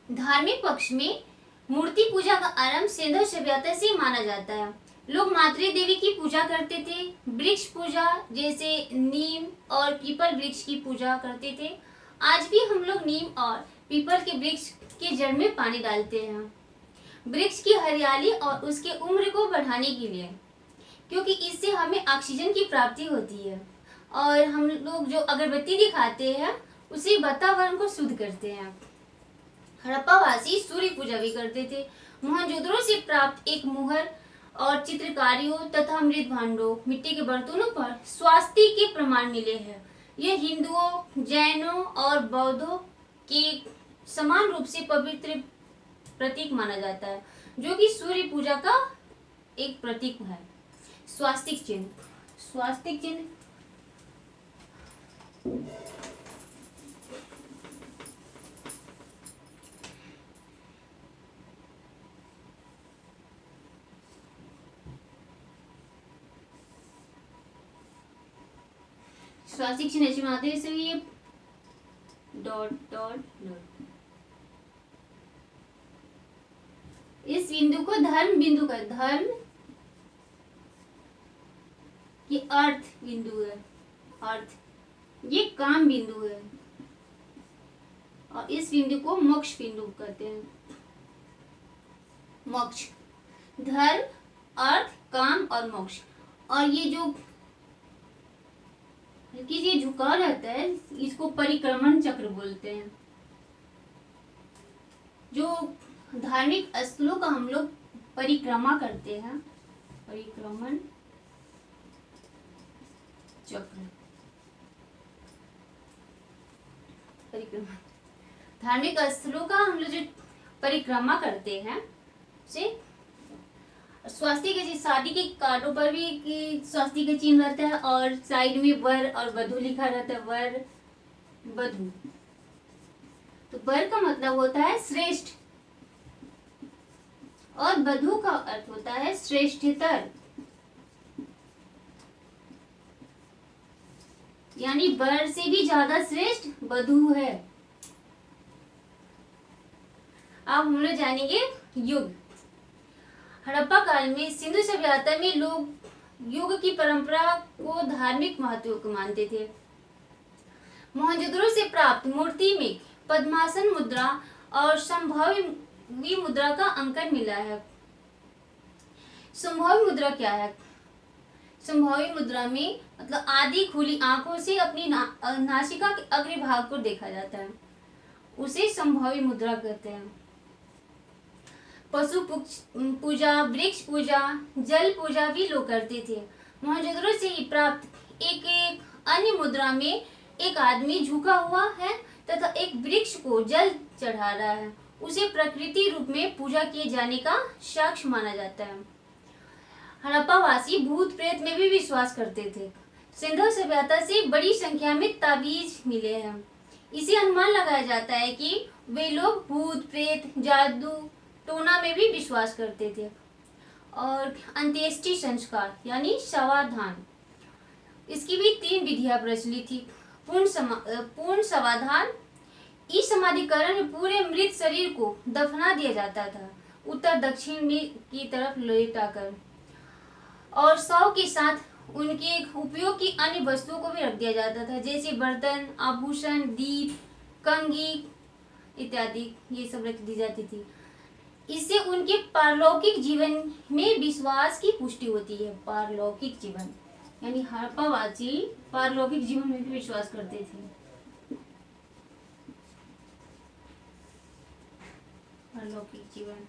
धार्मिक पक्ष में मूर्ति पूजा का आरंभ सिंधु सभ्यता से माना जाता है। लोग मातृ देवी की पूजा करते थे। वृक्ष पूजा जैसे नीम और पीपल वृक्ष की पूजा करते थे। आज भी हम लोग नीम और पीपल के वृक्ष के जड़ में पानी डालते हैं, वृक्ष की हरियाली और उसके उम्र को बढ़ाने के लिए, क्योंकि इससे हमें ऑक्सीजन की प्राप्ति होती है। और हम लोग जो अगरबत्ती दिखाते हैं उसी वातावरण को शुद्ध करते हैं। हड़प्पावासी सूर्य पूजा भी करते थे। मोहनजोदड़ो से प्राप्त एक मुहर और चित्रकारियों तथा मृत भांडों, मिट्टी के बर्तनों पर स्वास्तिक के प्रमाण मिले हैं। यह हिंदुओं, जैनों और बौद्धों के समान रूप से पवित्र प्रतीक माना जाता है, जो कि सूर्य पूजा का एक प्रतीक है। स्वास्तिक चिन्ह, स्वास्तिक चिन्ह स्वास्तिक चिन्ह ऐसे बनाते हैं, इसलिए ये डॉट डॉट डॉट। इस बिंदु को धर्म बिंदु का, धर्म ये अर्थ बिंदु है, अर्थ ये काम बिंदु है, और इस बिंदु को मोक्ष बिंदु कहते हैं। मोक्ष, धर्म, अर्थ, काम और मोक्ष। और ये जो ये झुकाव रहता है इसको परिक्रमण चक्र बोलते हैं। जो धार्मिक स्थलों का हम लोग परिक्रमा करते हैं, परिक्रमण चक्र, परिक्रमा, धार्मिक स्थलों का हम लोग जो परिक्रमा करते हैं से स्वास्तिक के शादी के कार्डों पर भी स्वास्तिक का चिन्ह रहता है, और साइड में वर और वधु लिखा रहता है, वर वधु। तो वर का मतलब होता है श्रेष्ठ और वधु का अर्थ होता है श्रेष्ठतर, यानी वर से भी ज्यादा श्रेष्ठ वधु है। अब हम लोग जानेंगे युग। हड़प्पा काल में सिंधु सभ्यता में लोग युग की परंपरा को धार्मिक महत्व को मानते थे। मोहनजोदड़ो से प्राप्त मूर्ति में पद्मासन मुद्रा और संभवी मुद्रा का अंकन मिला है। संभवी मुद्रा क्या है? संभवी मुद्रा में मतलब आधी खुली आंखों से अपनी नासिका के अग्र भाग को देखा जाता है, उसे संभवी मुद्रा कहते हैं। पशु पूजा, वृक्ष पूजा, जल पूजा भी लोग करते थे। मोहनजोदड़ो से ही प्राप्त एक अन्य मुद्रा में एक आदमी झुका हुआ है तथा एक वृक्ष को जल चढ़ा रहा है, उसे प्रकृति रूप में पूजा किए जाने का साक्ष्य माना जाता है। हड़प्पावासी भूत प्रेत में भी विश्वास करते थे। सिंधु सभ्यता से बड़ी संख्या में ताबीज मिले हैं। इसे अनुमान लगाया जाता है कि वे लोग भूत प्रेत, जादू टोना में भी विश्वास करते थे। और अंत्येष्टि संस्कार यानी शवाधान, इसकी भी 3 विधियां प्रचलित थी। पूर्ण शवाधान, इस समाधिकरण में पूरे मृत शरीर को दफना दिया जाता था, उत्तर दक्षिण में की तरफ लेटाकर, और शव के साथ उनके उपयोग की अन्य वस्तुओं को भी रख दिया जाता था, जैसे बर्तन, आभूषण, दीप, कंघी इत्यादि, ये सब रख दी जाती थी। इससे उनके पारलौकिक जीवन में विश्वास की पुष्टि होती है। पारलौकिक जीवन यानी हड़प्पावासी पारलौकिक जीवन में भी विश्वास करते थे। पारलौकिक जीवन।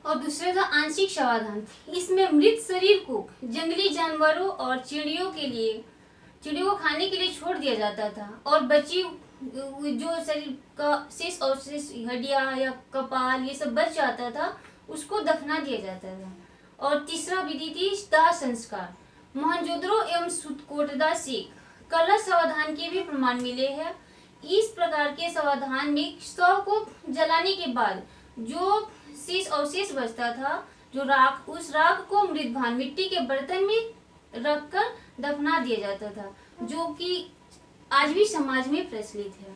और दूसरा था आंशिक शवाधान। इसमें मृत शरीर को जंगली जानवरों और चिड़ियों को खाने के लिए छोड़ दिया जाता था, और बची जो शरीर का शेष अवशेष, हड्डियां या कपाल, ये सब बच जाता था, उसको दफना दिया जाता था। और तीसरा विधि थी दाह संस्कार। मोहनजोदड़ो एवं कोटदा से कलश शवाधान के भी प्रमाण मिले हैं। इस प्रकार के शवाधान में शव को जलाने के बाद जो शेष अवशेष बचता था, जो राख, उस राख को मृत भान मिट्टी के बर्तन में रखकर दफना दिया जाता था, जो कि आज भी समाज में प्रचलित है।